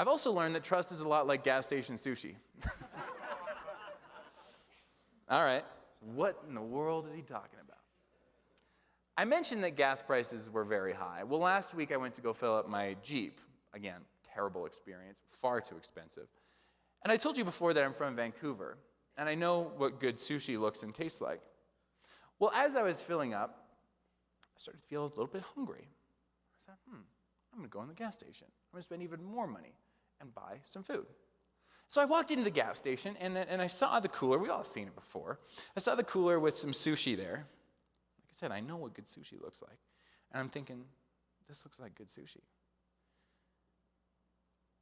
I've also learned that trust is a lot like gas station sushi. All right, what in the world is he talking about? I mentioned that gas prices were very high. Well, last week I went to go fill up my Jeep. Again, terrible experience, far too expensive. And I told you before that I'm from Vancouver, and I know what good sushi looks and tastes like. Well, as I was filling up, I started to feel a little bit hungry. I said, I'm going to go in the gas station. I'm going to spend even more money and buy some food. So I walked into the gas station, and I saw the cooler. We've all seen it before. I saw the cooler with some sushi there. Like I said, I know what good sushi looks like. And I'm thinking, this looks like good sushi.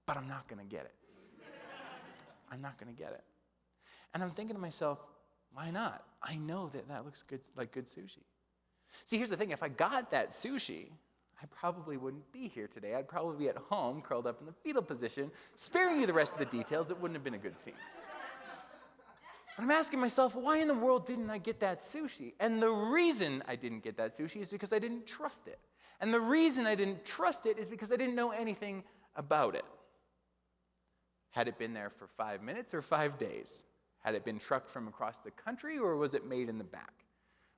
But I'm not going to get it. I'm not going to get it. And I'm thinking to myself, why not? I know that looks good, like good sushi. See, here's the thing. If I got that sushi, I probably wouldn't be here today. I'd probably be at home, curled up in the fetal position, sparing you the rest of the details. It wouldn't have been a good scene. But I'm asking myself, why in the world didn't I get that sushi? And the reason I didn't get that sushi is because I didn't trust it. And the reason I didn't trust it is because I didn't know anything about it. Had it been there for 5 minutes or 5 days? Had it been trucked from across the country, or was it made in the back?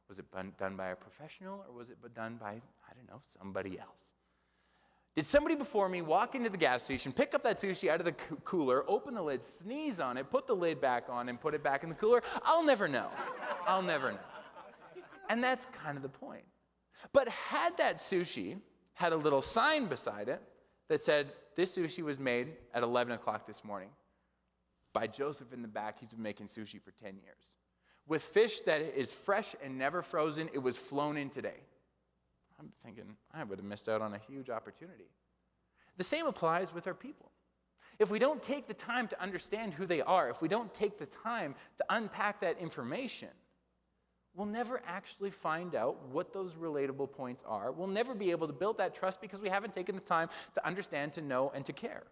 Was it done by a professional, or was it done by, I don't know, somebody else? Did somebody before me walk into the gas station, pick up that sushi out of the cooler, open the lid, sneeze on it, put the lid back on, and put it back in the cooler? I'll never know. I'll never know. And that's kind of the point. But had that sushi had a little sign beside it that said, this sushi was made at 11 o'clock this morning by Joseph in the back. He's been making sushi for 10 years. With fish that is fresh and never frozen, it was flown in today. I'm thinking, I would have missed out on a huge opportunity. The same applies with our people. If we don't take the time to understand who they are, if we don't take the time to unpack that information, we'll never actually find out what those relatable points are. We'll never be able to build that trust because we haven't taken the time to understand, to know, and to care.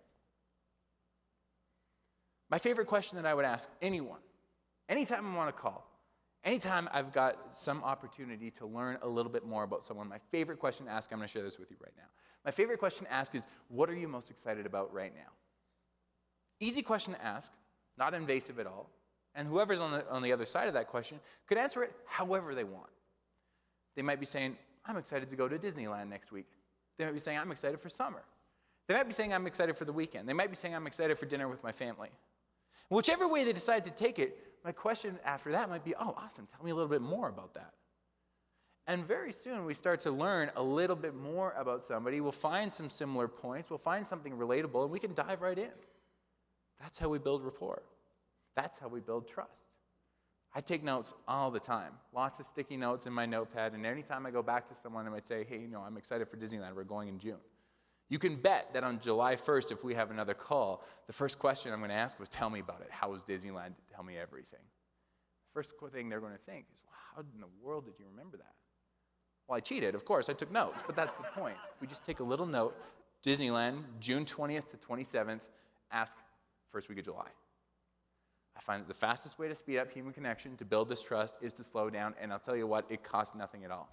My favorite question that I would ask anyone, anytime I want to call, anytime I've got some opportunity to learn a little bit more about someone, my favorite question to ask, I'm going to share this with you right now. My favorite question to ask is, what are you most excited about right now? Easy question to ask, not invasive at all. And whoever's on the other side of that question could answer it however they want. They might be saying, I'm excited to go to Disneyland next week. They might be saying, I'm excited for summer. They might be saying, I'm excited for the weekend. They might be saying, I'm excited for dinner with my family. Whichever way they decide to take it, my question after that might be, oh, awesome, tell me a little bit more about that. And very soon we start to learn a little bit more about somebody. We'll find some similar points. We'll find something relatable, and we can dive right in. That's how we build rapport. That's how we build trust. I take notes all the time, lots of sticky notes in my notepad, and anytime I go back to someone, I might say, hey, I'm excited for Disneyland. We're going in June. You can bet that on July 1st, if we have another call, the first question I'm going to ask was, tell me about it. How was Disneyland? Tell me everything. The first thing they're going to think is, well, how in the world did you remember that? Well, I cheated. Of course, I took notes, but that's the point. If we just take a little note, Disneyland, June 20th to 27th, ask first week of July. I find that the fastest way to speed up human connection, to build this trust, is to slow down, and I'll tell you what, it costs nothing at all.